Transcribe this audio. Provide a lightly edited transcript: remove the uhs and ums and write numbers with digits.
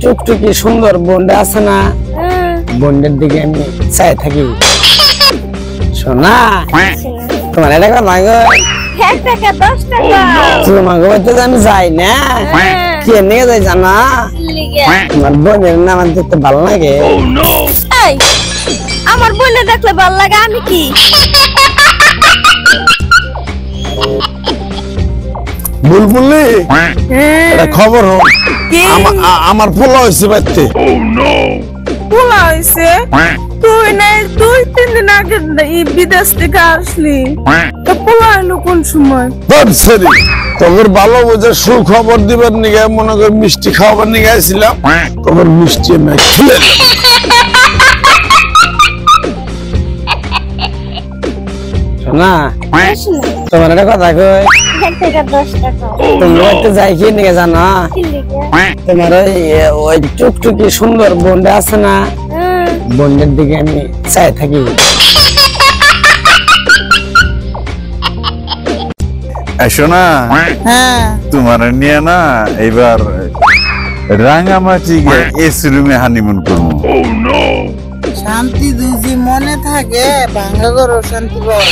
টুকটুকি সুন্দর বোনটা আছে না, বোনের দিকে আমি চাই থাকি। শোনা তোমার এটা কথা গো, 1 টাকা 10 টাকা তোমার বাড়িতে আমি যাই না, কি নিয়ে যাই জানা? তোমার বোনের না আমার দেখতে ভালো লাগে। এই আমার বোনে দেখলে ভালো লাগে আমি কি? বুলবুলি এটা খবর হোক, আমার পোলা হয়েছে বাড়িতে। পোলা হয়েছে? তুই নাই 2-3 দিন আগে বিদেশ থেকে আসলি, তো পোলা হলো কোন সময়? তোর ভালো বোঝে সুখবর দিবার নিগে মনে কর মিষ্টি খাওয়াবার নিগে আসছিলাম, তোমার মিষ্টি আমি খেলে শোনা তোমার একটা কথা কই, 1 টাকা 10 টাকা তোমরা একটু যাই কি নিয়ে জানা? তোমার ওই টুকটুকি সুন্দর বোনটা আছে না, বোনের দিকে আমি চাই থাকি। শোনা তোমার নিয়ে না এবার রাঙামাটি এসি রুমে হানিমুন করবো। শান্তি দুজি মনে থাকে, ভাঙ্গা করো শান্তি বল।